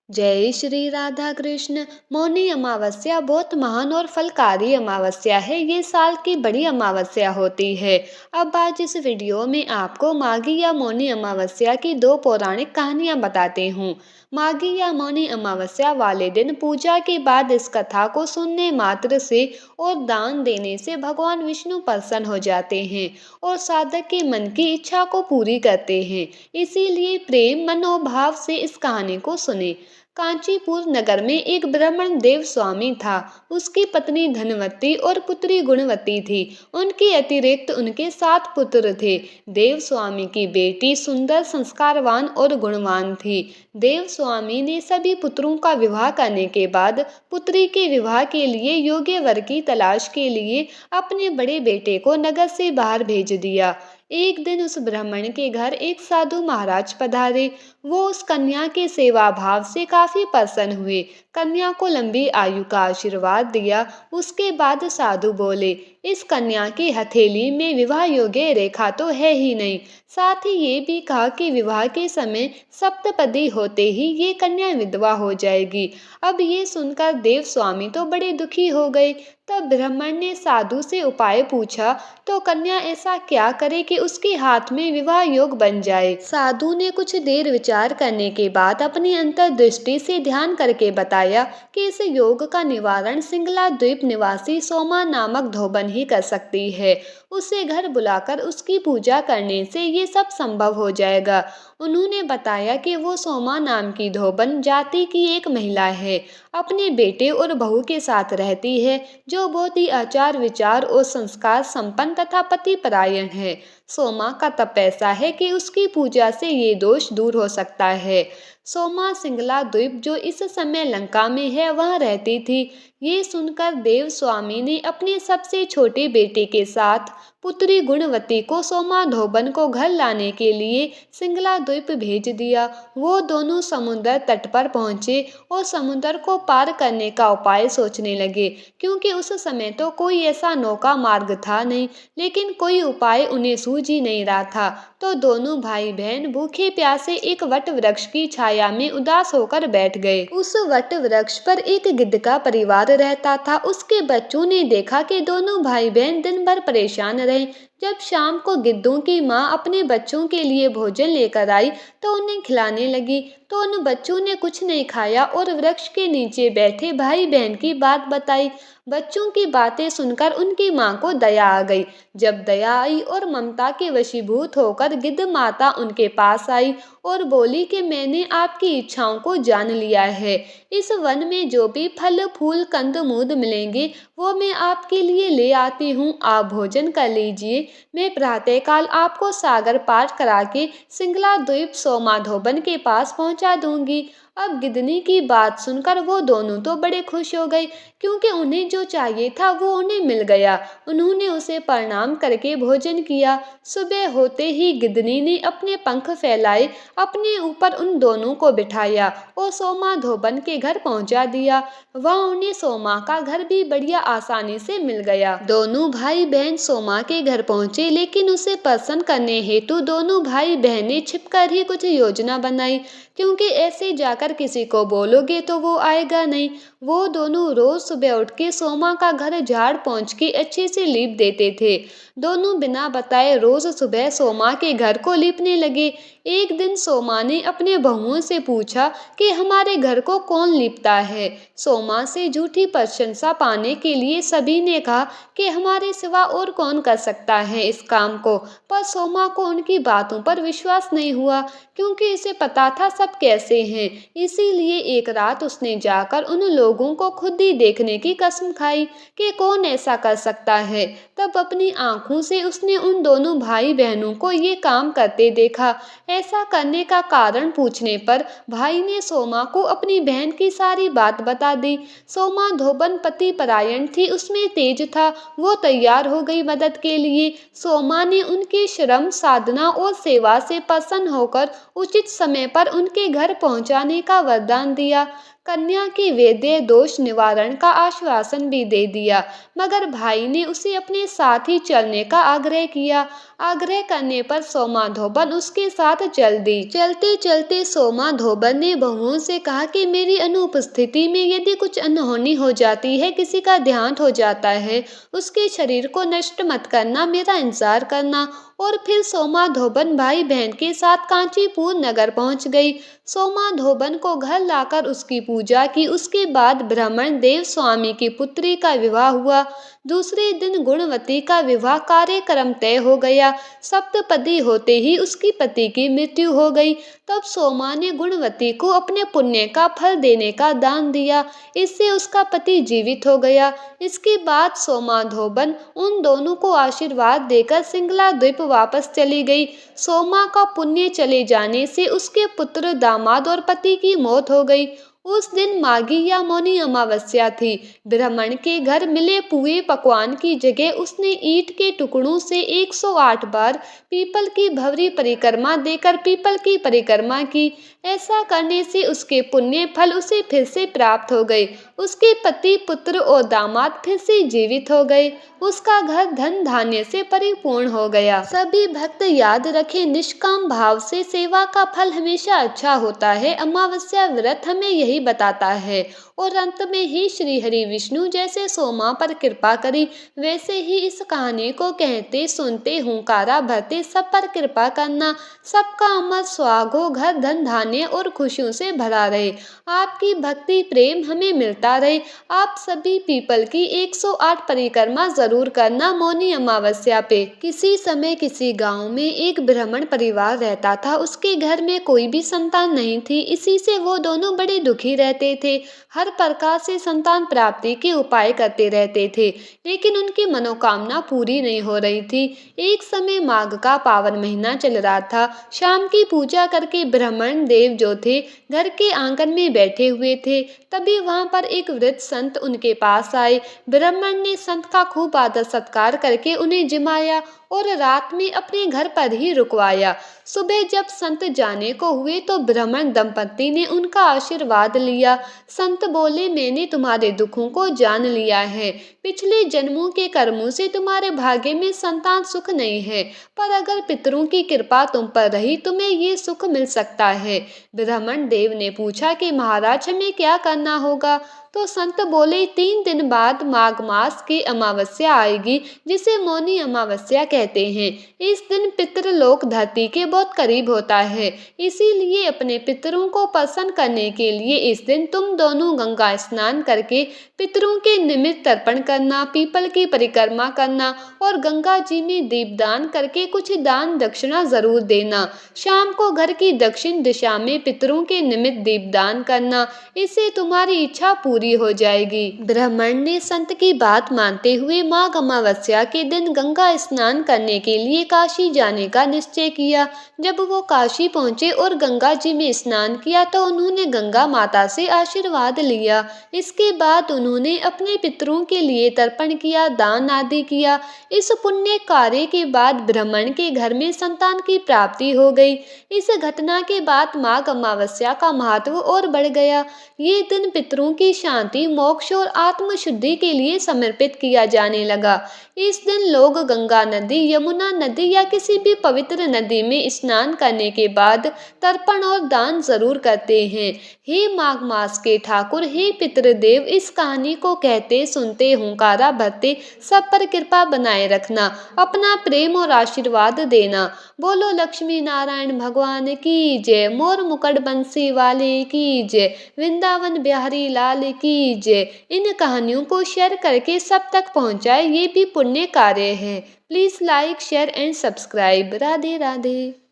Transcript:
जय श्री राधा कृष्ण। मौनी अमावस्या बहुत महान और फलकारी अमावस्या है। ये साल की बड़ी अमावस्या होती है। अब आज इस वीडियो में आपको माघी या मौनी अमावस्या की दो पौराणिक कहानियां बताते हूँ। माघी या मौनी अमावस्या वाले दिन पूजा के बाद इस कथा को सुनने मात्र से और दान देने से भगवान विष्णु प्रसन्न हो जाते हैं और साधक के मन की इच्छा को पूरी करते हैं। इसीलिए प्रेम मनोभाव से इस कहानी को सुने। कांचीपुर नगर में एक ब्राह्मण देव स्वामी था। उसकी पत्नी धनवती और पुत्री गुणवती थी। उनके अतिरिक्त उनके 7 पुत्र थे। देव स्वामी की बेटी सुंदर, संस्कारवान और गुणवान थी। देव स्वामी ने सभी पुत्रों का विवाह करने के बाद पुत्री के विवाह के लिए योग्य वर की तलाश के लिए अपने बड़े बेटे को नगर से बाहर भेज दिया। एक दिन उस ब्राह्मण के घर एक साधु महाराज पधारे। वो उस कन्या के सेवा भाव से काफी प्रसन्न हुए। कन्या को लंबी आयु का आशीर्वाद दिया। उसके बाद साधु बोले, इस कन्या की हथेली में विवाह योग्य रेखा तो है ही नहीं। साथ ही ये भी कहा कि विवाह के समय सप्तपदी होते ही ये कन्या विधवा हो जाएगी। अब ये सुनकर देव स्वामी तो बड़े दुखी हो गए। तब ब्राह्मण ने साधु से उपाय पूछा तो कन्या ऐसा क्या करे कि उसके हाथ में विवाह योग बन जाए। साधु ने कुछ देर विचार करने के बाद अपनी अंतर्दृष्टि से ध्यान करके बताया कि इस योग का निवारण सिंगला द्वीप निवासी सोमा नामक धोबन ही कर सकती है। उसे घर बुलाकर उसकी पूजा करने से ये सब संभव हो जाएगा। उन्होंने बताया कि वो सोमा नाम की धोबन जाति की एक महिला है। अपने बेटे और बहू के साथ रहती है, जो बहुत ही आचार विचार और संस्कार संपन्न तथा पतिपरायण है। सोमा का तप ऐसा है कि उसकी पूजा से ये दोष दूर हो सकता है। सोमा सिंगला द्वीप जो इस समय लंका में है वहाँ रहती थी। ये सुनकर देव स्वामी ने अपने सबसे छोटे बेटे के साथ पुत्री गुणवती को सोमा धोबन को घर लाने के लिए सिंगला द्वीप भेज दिया। वो दोनों समुद्र तट पर पहुंचे और समुद्र को पार करने का उपाय सोचने लगे, क्योंकि उस समय तो कोई ऐसा नौका मार्ग था नहीं। लेकिन कोई उपाय उन्हें सूझ ही नहीं रहा था। तो दोनों भाई बहन भूखे प्यासे एक वट वृक्ष की छाया में उदास होकर बैठ गए। उस वट वृक्ष पर एक गिद्ध का परिवार रहता था। उसके बच्चों ने देखा कि दोनों भाई बहन दिन भर परेशान रहे। जब शाम को गिद्धों की माँ अपने बच्चों के लिए भोजन लेकर आई तो उन्हें खिलाने लगी, तो उन बच्चों ने कुछ नहीं खाया और वृक्ष के नीचे बैठे भाई बहन की बात बताई। बच्चों की बातें सुनकर उनकी माँ को दया आ गई। जब दया आई और ममता के वशीभूत होकर गिद्ध माता उनके पास आई और बोली कि मैंने आपकी इच्छाओं को जान लिया है। इस वन में जो भी फल फूल कंद मूद मिलेंगे वो मैं आपके लिए ले आती हूँ। आप भोजन कर लीजिए। मैं प्रातःकाल आपको सागर पार करा के सिंगला द्वीप सोमा धोबन के पास पहुँचा दूंगी। अब गिद्धनी की बात सुनकर वो दोनों तो बड़े खुश हो गए, क्योंकि उन्हें जो चाहिए था वो उन्हें मिल गया। उन्होंने उसे प्रणाम करके भोजन किया। सुबह होते ही गिद्धनी ने अपने पंख फैलाए, अपने ऊपर उन दोनों को बिठाया और सोमा धोबन के घर पहुंचा दिया। वहाँ उन्हें सोमा का घर भी बढ़िया आसानी से मिल गया। दोनों भाई बहन सोमा के घर पहुंचे, लेकिन उसे प्रसन्न करने हेतु दोनों भाई बहनें छिपकर ही कुछ योजना बनाई, क्योंकि ऐसे जाकर किसी को बोलोगे तो वो आएगा नहीं। वो दोनों रोज सुबह उठ के सोमा का घर झाड़ पोंछ के अच्छे से लीप देते थे। दोनों बिना बताए रोज सुबह सोमा के घर को लीपने लगे। एक दिन सोमा ने अपने बहुओं से पूछा कि हमारे घर को कौन लीपता है। सोमा से झूठी प्रशंसा पाने के लिए सभी ने कहा कि हमारे सिवा और कौन कर सकता है इस काम को। पर सोमा को उनकी बातों पर विश्वास नहीं हुआ, क्योंकि इसे पता था सब कैसे हैं। इसीलिए एक रात उसने जाकर उन लोगों को खुद ही देखने की कसम खाई कि कौन ऐसा कर सकता है। तब अपनी आंखों से उसने उन दोनों भाई बहनों को ये काम करते देखा। ऐसा करने का कारण पूछने पर भाई ने सोमा को अपनी बहन की सारी बात बता दी। सोमा धोबन पति परायण थी, उसमें तेज था। वो तैयार हो गई मदद के लिए। सोमा ने उनके श्रम साधना और सेवा से प्रसन्न होकर उचित समय पर उनके घर पहुंचाने का वरदान दिया। कन्या के वैद्य दोष निवारण का आश्वासन भी दे दिया, मगर भाई ने उसे अपने साथ ही चलने का आग्रह किया। आग्रह करने पर सोमा धोबन उसके साथ चल दी। चलते चलते सोमा धोबन ने बहुओं से कहा कि मेरी अनुपस्थिति में यदि कुछ अनहोनी हो जाती है, किसी का देहांत हो जाता है, उसके शरीर को नष्ट मत करना, मेरा इंतजार करना। और फिर सोमा धोबन भाई बहन के साथ कांचीपुर नगर पहुंच गई। सोमा धोबन को घर लाकर उसकी पूजा की। उसके बाद ब्राह्मण देव स्वामी की पुत्री का विवाह हुआ। दूसरे दिन गुणवती का विवाह कार्यक्रम तय हो गया। सप्तपदी होते ही उसकी पति की मृत्यु हो गई। तब सोमा ने गुणवती को अपने पुण्य का फल देने का दान दिया। इससे उसका पति जीवित हो गया। इसके बाद सोमा धोबन उन दोनों को आशीर्वाद देकर सिंगला द्वीप वापस चली गई। सोमा का पुण्य चले जाने से उसके पुत्र, दामाद और पति की मौत हो गई। उस दिन माघी या मौनी अमावस्या थी। ब्राह्मण के घर मिले पुए पकवान की जगह उसने ईंट के टुकड़ों से 108 बार पीपल की भंवरी परिक्रमा देकर पीपल की परिक्रमा की। ऐसा करने से उसके पुण्य फल उसे फिर से प्राप्त हो गए। उसके पति, पुत्र और दामाद फिर से जीवित हो गए। उसका घर धन धान्य से परिपूर्ण हो गया। सभी भक्त याद रखें, निष्काम भाव से सेवा का फल हमेशा अच्छा होता है। अमावस्या व्रत हमें यही बताता है। और अंत में ही श्री हरि विष्णु जैसे सोमा पर कृपा करी, वैसे ही इस कहानी को कहते सुनते हुंकारा भरते सब पर कृपा करना। सबका अमर सुहाग हो, घर धन धान्य और खुशियों से भरा रहे। आपकी भक्ति प्रेम हमें मिलता रहे। आप सभी पीपल की 108 परिक्रमा जरूर करना मौनी अमावस्या पे। किसी समय किसी गांव में एक ब्राह्मण परिवार रहता था। उसके घर में कोई भी संतान नहीं थी। इसी से वो दोनों बड़े दुखी रहते थे। हर प्रकार से संतान प्राप्ति के उपाय करते रहते थे, लेकिन उनकी मनोकामना पूरी नहीं हो रही थी। एक समय माघ का पावन महीना चल रहा था। शाम की पूजा करके ब्राह्मण देव जो थे घर के आंगन में बैठे हुए थे। तभी वहां पर एक वृद्ध संत उनके पास आए। ब्राह्मण ने संत का खूब आदर सत्कार करके उन्हें जिमाया और रात में अपने घर पर ही रुकवाया। सुबह जब संत जाने को हुए तो ब्राह्मण दंपति ने उनका आशीर्वाद लिया। संत बोले, मैंने तुम्हारे दुखों को जान लिया है। पिछले जन्मों के कर्मों से तुम्हारे भाग्य में संतान सुख नहीं है, पर अगर पितरों की कृपा तुम पर रही तुम्हें ये सुख मिल सकता है। ब्राह्मण देव ने पूछा कि महाराज हमें क्या करना होगा? तो संत बोले, 3 दिन बाद माघ मास की अमावस्या आएगी, जिसे मौनी अमावस्या कहते हैं। इस दिन पितृलोक धरती के बहुत करीब होता है। इसीलिए अपने पितरों को प्रसन्न करने के लिए इस दिन तुम दोनों गंगा स्नान करके पितरों के निमित्त तर्पण करना, पीपल की परिक्रमा करना और गंगा जी में दीपदान करके कुछ दान दक्षिणा जरूर देना। शाम को घर की दक्षिण दिशा में पितरों के निमित्त दीपदान करना। इससे तुम्हारी इच्छा पूरी हो जाएगी। ब्राह्मण ने संत की बात मानते हुए माघ अमावस्या के दिन गंगा स्नान करने के लिए काशी जाने का निश्चय किया। जब वो काशी पहुंचे और गंगा जी में स्नान किया तो उन्होंने गंगा माता से आशीर्वाद लिया। इसके बाद उन्होंने अपने पितरों के लिए तर्पण किया, दान आदि किया। इस पुण्य कार्य के बाद ब्राह्मण के घर में संतान की प्राप्ति हो गई। इस घटना के बाद माघ अमावस्या का महत्व और बढ़ गया। ये दिन पितरों की शांति, मोक्ष और आत्मशुद्धि के लिए समर्पित किया जाने लगा। इस दिन लोग गंगा नदी, यमुना नदी या किसी भी पवित्र नदी में स्नान करने के बाद तर्पण और दान जरूर करते हैं। हे माघ मास के ठाकुर, हे पितृदेव, इस कहानी को कहते सुनते हुंकारा भरते सब पर कृपा बनाए रखना, अपना प्रेम और आशीर्वाद देना। बोलो लक्ष्मी नारायण भगवान की जय, मोर मुकुट बंसी वाले की जय, वृंदावन बिहारी लाल की जय। इन कहानियों को शेयर करके सब तक पहुंचाए, ये भी पुण्य कार्य है। Please like, share and subscribe. Radhe Radhe.